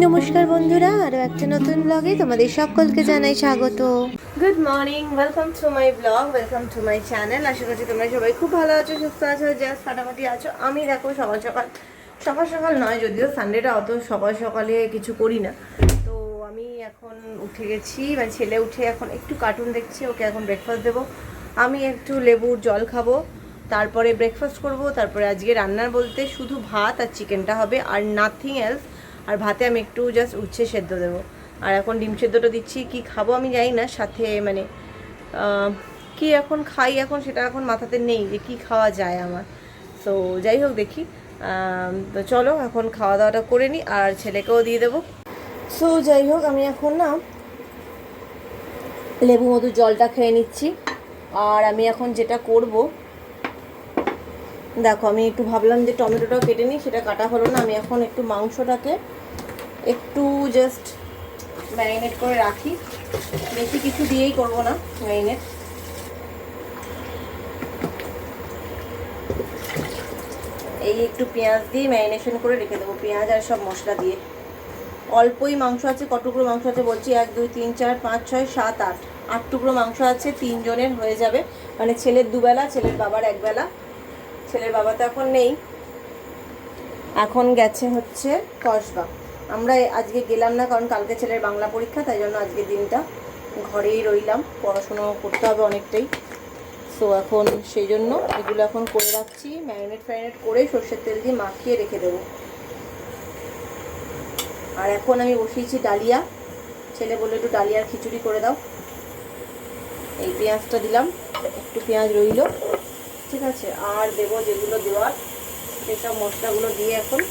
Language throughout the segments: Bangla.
নমস্কার বন্ধুরা, আরও একটা নতুন ব্লগে তোমাদের সকলকে জানাই স্বাগত। Good morning, welcome to my blog, welcome to my channel. আশা করছি তোমরা সবাই খুব ভালো আছো, সুস্থ আছো, জাস্ট ফাটাফাটি আছো। আমি দেখো সকাল সকাল সকাল সকাল নয়, যদিও সানডেটা অত সকাল সকালে কিছু করি না। তো আমি এখন উঠে গেছি, মানে ছেলে উঠে এখন একটু কার্টুন দেখছি, ওকে এখন ব্রেকফাস্ট দেবো। আমি একটু লেবুর জল খাবো, তারপরে ব্রেকফাস্ট করব। তারপরে আজকে রান্নার বলতে শুধু ভাত আর চিকেনটা হবে, আর নাথিং এলস। আর ভাতে আমি একটু জাস্ট উচ্ছে সেদ্ধ দেবো। আর এখন ডিম সেদ্ধটা দিচ্ছি। কি খাবো আমি জানি না, সাথে মানে কি এখন খাই, এখন সেটা এখন মাথাতে নেই যে কি খাওয়া যায় আমার। তো যাই হোক দেখি। তো চলো এখন খাওয়া দাওয়াটা করে নিই, আর ছেলেকেও দিয়ে দেবো। সো যাই হোক, আমি এখন না লেবু মধুর জলটা খেয়ে নিচ্ছি। আর আমি এখন যেটা করব, দেখো আমি একটু ভাবলাম যে টমেটোটাও কেটে নিই, সেটা কাটা হলো না। আমি এখন একটু মাংসটাকে একটু জাস্ট ম্যারিনেট করে রাখি, বেশি কিছু দিয়েই করবো না ম্যারিনেট। এই একটু পেঁয়াজ দিয়ে ম্যারিনেশন করে রেখে দেবো, পেঁয়াজ আর সব মশলা দিয়ে। অল্পই মাংস আছে, কত টুকরো মাংস আছে বলছি, 1 2 3 4 5 6 7 8 8 টুকরো মাংস আছে, 3 জনের হয়ে যাবে। মানে ছেলের দুবেলা, ছেলের বাবার একবেলা। ছেলের বাবা তো এখন নেই, এখন গেছে হচ্ছে কসবা। আমরা আজকে গেলাম না, কারণ কালকে ছেলের বাংলা পরীক্ষা, তাই জন্য আজকে দিনটা ঘরেই রইলাম, পড়াশুনো করতে হবে অনেকটাই। সো এখন সেই জন্য এগুলো এখন করে রাখছি, ম্যারিনেট করে সর্ষের তেল দিয়ে মাখিয়ে রেখে দেবো। আর এখন আমি বসিয়েছি ডালিয়া, ছেলে বলে একটু ডালিয়ার খিচুড়ি করে দাও। এই পেঁয়াজটা দিলাম, একটু পেঁয়াজ রইল, ঠিক আছে। আর দেবো যেগুলো দেওয়ার, সেসব মশলাগুলো দিয়ে এখন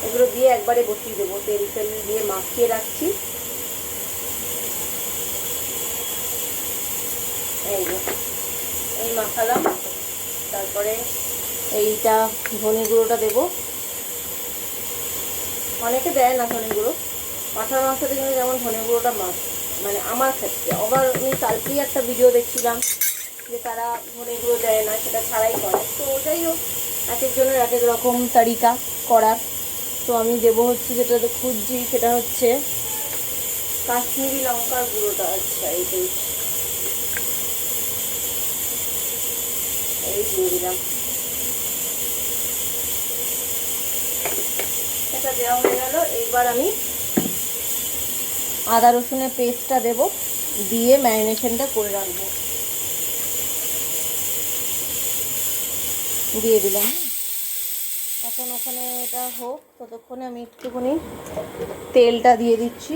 এগুলো দিয়ে একবারে বসিয়ে দেবো, তেল তেল দিয়ে মাখিয়ে রাখছি। এই মাখালাম, তারপরে এইটা ধনে গুঁড়োটা দেবো। অনেকে দেয় না ধনে গুঁড়ো, পাঠার মাংসতে কিন্তু যেমন ধনে গুঁড়োটা মানে আমার ক্ষেত্রে। আবার আমি কালকেই একটা ভিডিও দেখছিলাম যে তারা ধনে গুঁড়ো দেয় না, সেটা ছাড়াই করে। তো যাই হোক, এক একজনের এক এক রকম তারিকা করার। তো আমি দেবো হচ্ছে, যেটা খুঁজছি সেটা হচ্ছে কাশ্মীরি লঙ্কার গুঁড়োটা। আচ্ছা, এইটাই, এই দিয়ে দিলাম। এটা দেওয়া হয়ে গেল। এইবার আমি আদা রসুনের পেস্টটা দেব, দিয়ে ম্যারিনেশনটা করে রাখবো। দিয়ে দিলাম। এখন ওখানে এটা হোক, ততক্ষণে আমি একটুখানি তেলটা দিয়ে দিচ্ছি।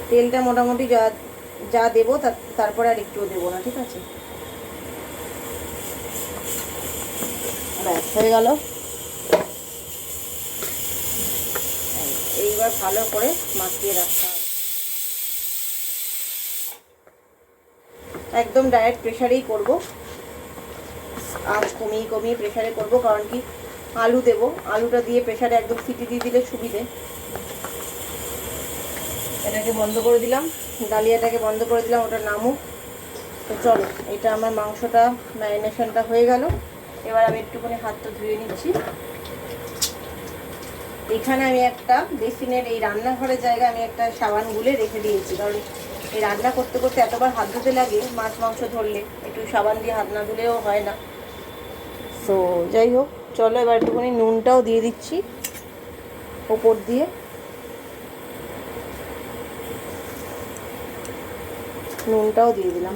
তেলটা মোটামুটি যা যা দেবো তারপরে আর একটুও দেবো না, ঠিক আছে। ব্যাস হয়ে গেল। এইবার ভালো করে মাখিয়ে রাখতে হবে, একদম ডাইরেক্ট প্রেসারেই করব। আঁচ কমিয়ে কমিয়ে প্রেসারে করব, কারণ কি আলু দেব, আলুটা দিয়ে প্রেসারে একদম সিটি দিয়ে দিলে সুবিধে। এটাকে বন্ধ করে দিলাম, ডালিয়াটাকে বন্ধ করে দিলাম, ওটা নামুক। তো চলো, এটা আমার মাংসটা ম্যারিনেশনটা হয়ে গেল। এবার আমি একটুখানি হাতটা ধুয়ে নিচ্ছি। এখানে আমি একটা বেসিনের, এই রান্নাঘরের জায়গায় আমি একটা সাবান গুলে রেখে দিয়েছি, কারণ এই রান্না করতে করতে এতবার হাত ধুতে লাগে, মাছ মাংস ধরলে একটু সাবান দিয়ে হাত না ধুলেও হয় না। সো যাই হোক, চলো এবার একটুখানি নুনটাও দিয়ে দিচ্ছি ওপর দিয়ে। নুনটাও দিয়ে দিলাম।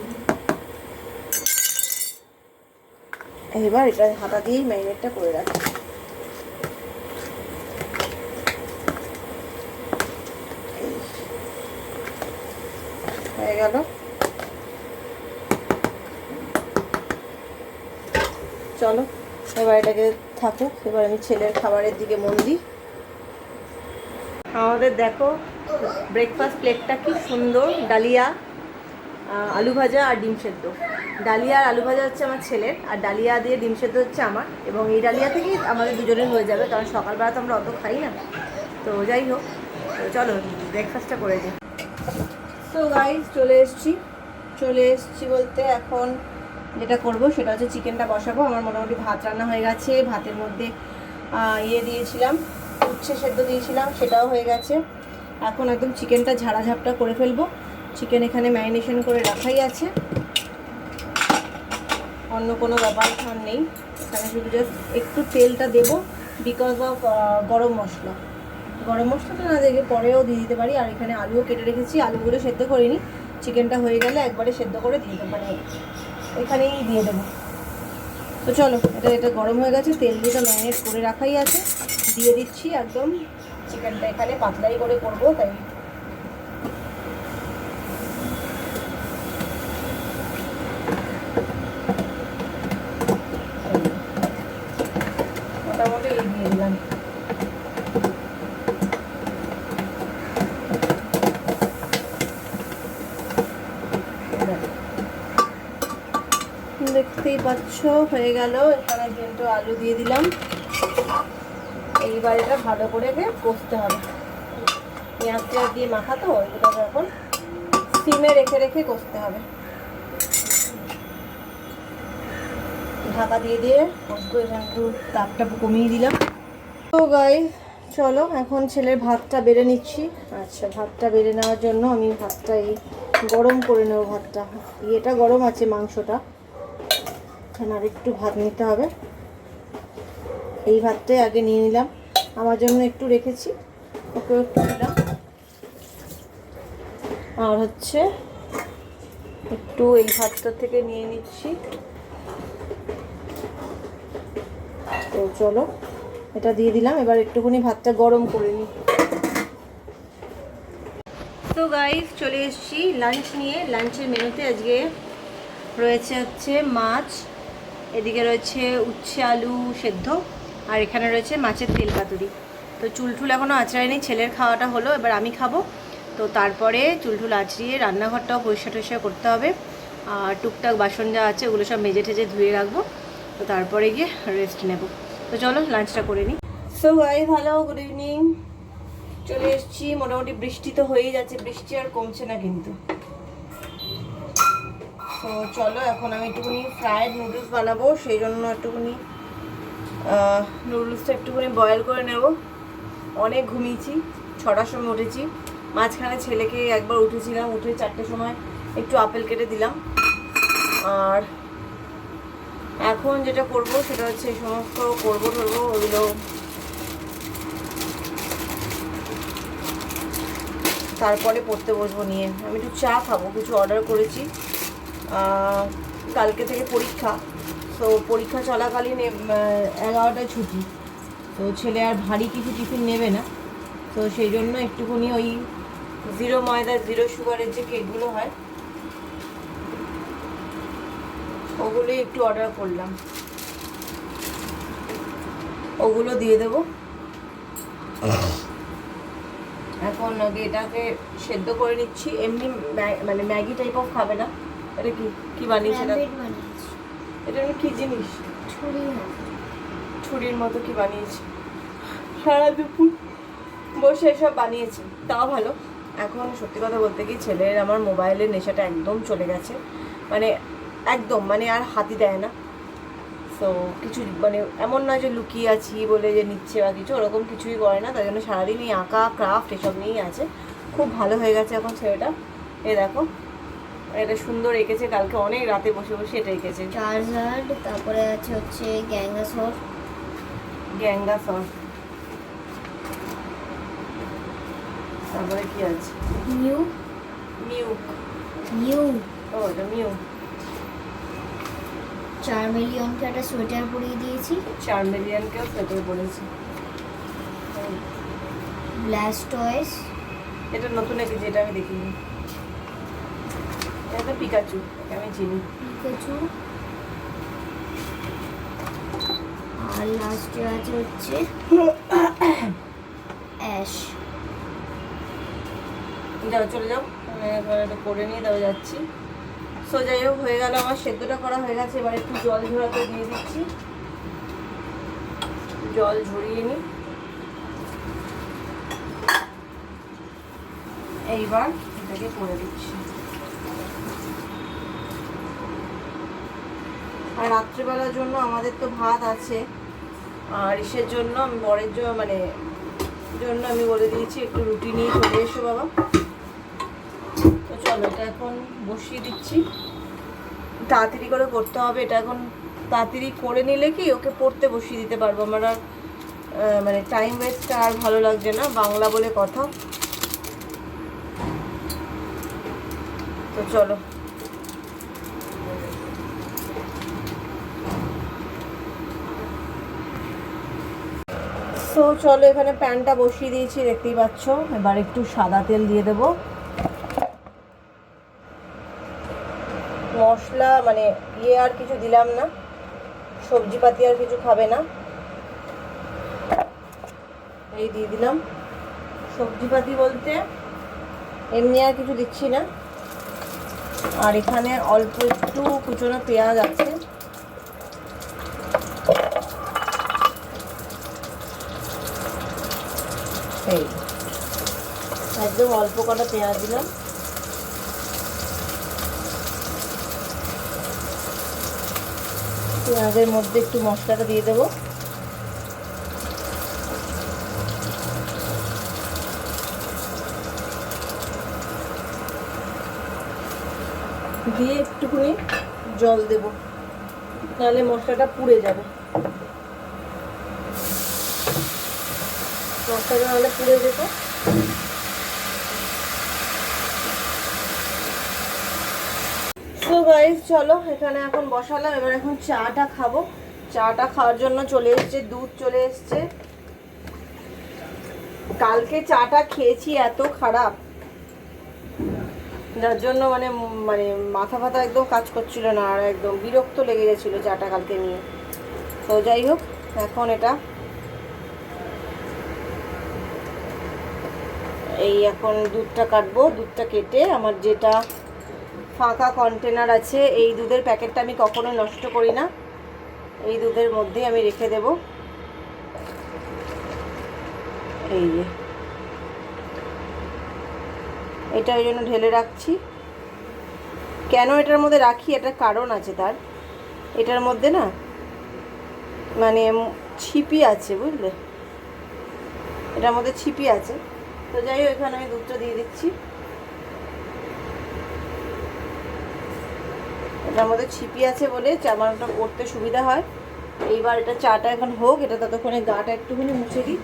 এবার এটা হাতা দিয়েই ম্যারিনেটটা করে রাখি। হয়ে গেল। চলো এবার এটাকে থাকুক, এবার আমি ছেলের খাবারের দিকে মন দিই। আমাদের দেখো ব্রেকফাস্ট প্লেটটা কি সুন্দর, ডালিয়া, আলু ভাজা আর ডিম সেদ্ধ। ডালিয়া আর আলু ভাজা হচ্ছে আমার ছেলের, আর ডালিয়া দিয়ে ডিম সেদ্ধ হচ্ছে আমার। এবং এই ডালিয়া থেকেই আমাদের দুজনের হয়ে যাবে, কারণ সকালবেলা তো আমরা অত খাই না। তো যাই হোক, চলো ব্রেকফাস্টটা করে দিই। তো গাইস চলে এসছি বলতে এখন যেটা করব সেটা হচ্ছে চিকেনটা বসাবো। আমার মোটামুটি ভাত রান্না হয়ে গেছে, ভাতের মধ্যে ইয়ে দিয়েছিলাম, উচ্ছে সেদ্ধ দিয়েছিলাম, সেটাও হয়ে গেছে। এখন একদম চিকেনটা ঝাড়া করে ফেলবো। চিকেন এখানে ম্যারিনেশন করে রাখাই আছে, অন্য কোনো ব্যাপার নেই। এখানে শুধু জাস্ট একটু তেলটা দেবো বিকজ অফ গরম মশলাটা না দেখে পরেও দিয়ে দিতে পারি। আর এখানে আলুও কেটে রেখেছি, আলুগুলো সেদ্ধ করিনি। চিকেনটা হয়ে গেলে একবারে সেদ্ধ করে দিয়ে দেবো, মানে এখানেই দিয়ে দেবো। তো চলো, এটা গরম হয়ে গেছে, তেল দিয়ে ম্যারিনেট করে রাখাই আছে, দিয়ে দিচ্ছি। একদম চিকেনটা এখানে পাতলাই করে করবো, তাই মোটামুটি এই দিয়ে দিলাম। দেখতেই পাচ্ছ হয়ে গেল। এখানে কিন্তু আলু দিয়ে দিলাম। এইবার এটা ভালো করে কষতে হবে। পেঁয়াজ দিয়ে মাখা তো, এগুলোকে এখন সিমে রেখে কষতে হবে। ঢাকা দিয়ে কষবো। এখানে একটু তাপটা কমিয়ে দিলাম। তো গাইস চলো, এখন ছেলের ভাতটা বেড়ে নিচ্ছি। আচ্ছা, ভাতটা বেড়ে নেওয়ার জন্য আমি ভাতটা গরম করে নেবো। ভাতটা ইয়েটা গরম আছে, মাংসটা। এখানে আর একটু ভাত নিতে হবে। এই ভাতটাই আগে নিয়ে নিলাম, আমার জন্য একটু রেখেছি, ওকে একটু নিলাম। আর হচ্ছে একটু এই ভাতটা থেকে নিয়ে নিচ্ছি। তো চলো, এটা দিয়ে দিলাম। এবার একটুখানি ভাতটা গরম করে নিই। তো গাইস চলে এসেছি লাঞ্চ নিয়ে। লাঞ্চের মেনুতে আজকে রয়েছে হচ্ছে মাছ, এদিকে রয়েছে উচ্ছে আলু সেদ্ধ, আর এখানে রয়েছে মাছের তেল পাতুরি। তো চুলঠুল এখনও আঁচড়ায়নি, ছেলের খাওয়াটা হলো, এবার আমি খাবো। তো তারপরে চুলঠুল আঁচড়িয়ে রান্নাঘরটাও পরিষ্কার করতে হবে। আর টুকটাক বাসন যা আছে ওগুলো সব মেজে টেজে ধুয়ে রাখবো। তো তারপরে গিয়ে রেস্ট নেব। তো চলো লাঞ্চটা করে নিই। So guys hello, good evening. চলে এসেছি। মোটামুটি বৃষ্টি তো হয়েই যাচ্ছে, বৃষ্টি আর কমছে না কিন্তু। তো চলো, এখন আমি একটুখানি ফ্রায়েড নুডলস বানাবো, সেই জন্য একটুখানি নুডলসটা একটুখানি বয়েল করে নেব। অনেক ঘুমিয়েছি, 6টার সময় উঠেছি। মাঝখানে ছেলেকে একবার উঠেছিলাম, উঠে 4টের সময় একটু আপেল কেটে দিলাম। আর এখন যেটা করব সেটা হচ্ছে এই সমস্ত করবো ওগুলো তারপরে পড়তে বসবো নিয়ে। আমি একটু চা খাবো, কিছু অর্ডার করেছি। কালকে থেকে পরীক্ষা, তো পরীক্ষা চলাকালীন 11টায় ছুটি। তো ছেলে আর ভারী কিছু টিফিন নেবে না, তো সেই জন্য একটুখানি ওই 0 ময়দা 0 সুগারের যে কেকগুলো হয় ওগুলোই একটু অর্ডার করলাম, ওগুলো দিয়ে দেবো। এখন আগে এটাকে সেদ্ধ করে নিচ্ছি। এমনি মানে ম্যাগি টাইপ অফ খাবে না। এটা কি বানিয়েছে? এটা কি জিনিস? ছুরির মতো কি বানিয়েছে? সারা দুপুর বসে এসব বানিয়েছে, তাও ভালো। এখন সত্যি কথা বলতে কি, ছেলের আমার মোবাইলের নেশাটা একদম চলে গেছে, মানে একদম, মানে আর হাতই দেয় না। তো কিছু মানে এমন নয় যে লুকিয়ে আছি বলে যে নিচ্ছে বা কিছু, ওরকম কিছুই করে না। তাই জন্য সারাদিন এই আঁকা ক্রাফট এসব নিয়েই আছে। খুব ভালো হয়ে গেছে এখন ছেলেটা। এ দেখো, এটা সুন্দর এঁকেছে, কালকে অনেক রাতে বসে বসে এটা এঁকেছে। চার্জার, তারপরে আছে হচ্ছে গ্যাঙ্গাসর, তারপরে কি আছে? মিউ ও এটা মিউ। চার্মেলিয়নকে একটা সোয়েটার পরিয়ে দিয়েছি। চার্মেলিয়নকেও সোয়েটার পরেছি। ব্লাস্টয়েস, এটা নতুন এসেছে, এটা আমি দেখিনি। এটা পিকাচু, আমি চিনি। পিকাচু। আর লাস্টে আছে হচ্ছে অ্যাশ। যাও চলে যাও, এটা করে নিয়ে তাও যাচ্ছি। সো যাই হোক, হয়ে গেল আমার সেদ্ধটা করা হয়ে গেছে। এবার একটু জল ঝরাতে দিয়ে দিচ্ছি, জল ঝরিয়ে নিই। এইবার এটাকে করে দিচ্ছি। আর রাত্রিবেলার জন্য আমাদের তো ভাত আছে, আর ইসের জন্য আমি বরের জন্য জন্য আমি বলে দিয়েছি একটু রুটি নিয়ে চলে এসো বাবা। তো চলো এটা এখন বসিয়ে দিচ্ছি, তাড়াতাড়ি করে করতে হবে এটা। এখন তাড়াতাড়ি করে নিলে কি ওকে পড়তে বসিয়ে দিতে পারবো। আমার আর টাইম ওয়েস্টটা আর ভালো লাগছে না, বাংলা বলে কথা। তো চলো চলো এখানে প্যানটা বসিয়ে দিয়েছি দেখতেই পাচ্ছ। এবার একটু সাদা তেল দিয়ে দেবো। মশলা আর কিছু দিলাম না, সবজিপাতি আর কিছু খাবে না, এই দিয়ে দিলাম। সবজিপাতি বলতে এমনি আর কিছু দিচ্ছি না। আর এখানে অল্প একটু কুচনো পেঁয়াজ আছে, এই একদম অল্প কটা পেঁয়াজ দিলাম। পেঁয়াজের মধ্যে একটু মশলাটা দিয়ে দেবো। দিয়ে একটুখানি জল দেব, নাহলে মশলাটা পুড়ে যাবে। মশলাটা নাহলে পুড়ে যেত। তো গাইস চলো এখানে এখন বসালাম। এবার এখন চাটা খাবো। চাটা খাওয়ার জন্য চলে এসছে, দুধ চলে এসছে। কালকে চাটা খেয়েছি এত খারাপ, যার জন্য মাথা ফাথা একদম কাজ করছিল না, আর একদম বিরক্ত লেগে গেছিলো চাটা কালকে নিয়ে। তো যাই হোক, এখন এটা এখন দুধটা কাটবো। দুধটা কেটে আমার যেটা ফাঁকা কন্টেনার আছে, এই দুধের প্যাকেটটা আমি কখনো নষ্ট করি না, এই দুধের মধ্যেই আমি রেখে দেব। এই যে এটা ওই জন্য ঢেলে রাখছি। কেন এটার মধ্যে রাখি, এটার কারণ আছে তার। এটার মধ্যে না ছিপি আছে, বুঝলে, এটার মধ্যে ছিপি আছে। তো যাই হোক, এখানে আমি দুধটা দিয়ে দিচ্ছি। এটার মধ্যে ছিপি আছে বলে চামানটা করতে সুবিধা হয়। এইবার এটা চাটা এখন হোক, এটা ততক্ষণে গাটা একটুখানি মুছে দিই।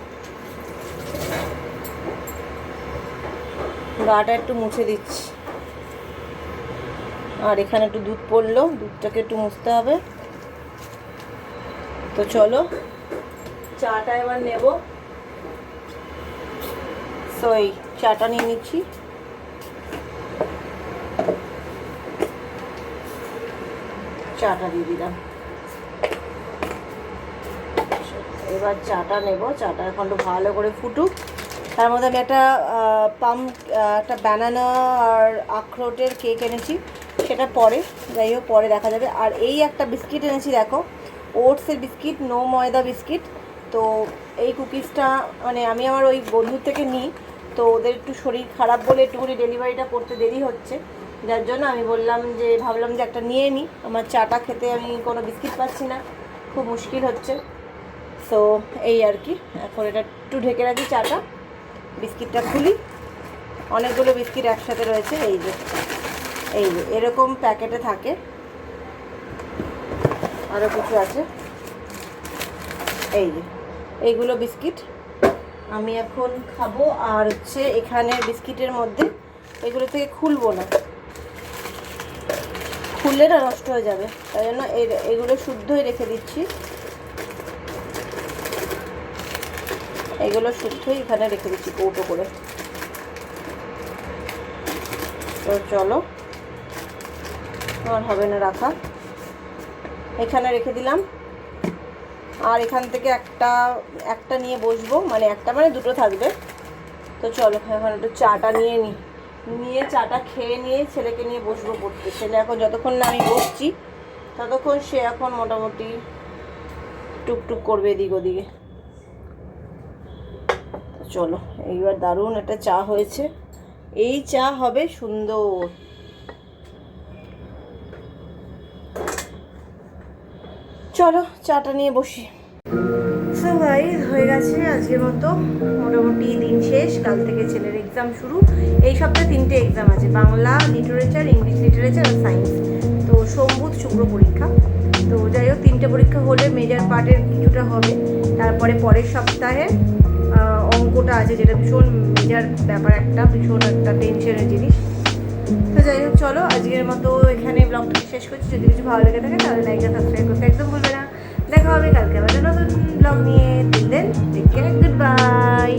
গাটা একটু মুছে দিচ্ছি। আর এখানে একটু দুধ পড়লো, দুধটাকে একটু মুছতে হবে। তো চলো চাটা এবার নেব। এই চাটা নিয়ে নিচ্ছি। চাটা দিয়ে দিলাম। এবার চাটা নেব। চাটা এখন একটু ভালো করে ফুটুক। তার মধ্যে আমি একটা একটা ব্যানানা আর আখরোটের কেক এনেছি, সেটা পরে, যাই হোক পরে দেখা যাবে। আর এই একটা বিস্কিট এনেছি, দেখো, ওটসের বিস্কিট, নো ময়দা বিস্কিট। তো এই কুকিজটা আমি আমার ওই বন্ধুর থেকে নিই। তো ওদের একটু শরীর খারাপ বলে একটুখানি ডেলিভারিটা করতে দেরি হচ্ছে, যার জন্য আমি ভাবলাম যে একটা নিয়ে নিই। আমার চাটা খেতে আমি কোনো বিস্কিট পাচ্ছি না, খুব মুশকিল হচ্ছে। সো এই আর কি। এখন এটা একটু ঢেকে রাখি চাটা, বিস্কিটটা খুলি। অনেকগুলো বিস্কিট একসাথে রয়েছে, এই যে এরকম প্যাকেটে থাকে। আরও কিছু আছে, এই যে এইগুলো বিস্কিট আমি এখন খাবো। আর হচ্ছে এখানে বিস্কিটের মধ্যে এগুলো থেকে খুলবো না, খুললে না নষ্ট হয়ে যাবে, তাই জন্য এগুলো শুদ্ধই রেখে দিচ্ছি। এগুলো শুদ্ধই এখানে রেখে দিচ্ছি কৌটো করে। তো চলো, আর হবে না রাখা, এখানে রেখে দিলাম। আর এখান থেকে একটা নিয়ে বসবো, একটা দুটো থাকবে। তো চলো এখন একটু চাটা নিয়ে চাটা খেয়ে নিয়ে ছেলেকে নিয়ে বসবো পড়তে। ছেলে এখন যতক্ষণ না আমি বসছি ততক্ষণ সে এখন মোটামুটি টুকটুক করবে এদিক ওদিকে। চলো, এইবার দারুণ একটা চা হয়েছে। এই চা হবে সুন্দর। চলো চাটা নিয়ে বসি। সো গাইস হয়ে গেছে আজকের মতো, মোটামুটি দিন শেষ। কাল থেকে ছেলের এক্সাম শুরু। এই সপ্তাহে 3টে এক্সাম আছে, বাংলা লিটারেচার, ইংলিশ লিটারেচার আর সায়েন্স। তো সোম বুধ শুক্র পরীক্ষা। তো যাই হোক 3টে পরীক্ষা হলে মেজর পার্টের কিছুটা হবে। তারপরে পরের সপ্তাহে অঙ্কটা আছে, যেটা ভীষণ মেজর ব্যাপার, একটা ভীষণ একটা টেনশনের জিনিস। তো যাই হোক চলো আজকের মতো এখানে ব্লগটা শেষ করছি। যদি কিছু ভালো লেগে থাকে তাহলে লাইক আর সাবস্ক্রাইব করতে একদম ভুলবে না। দেখা হবে কালকে আবার নতুন ব্লগ নিয়ে। Till then take care, good by.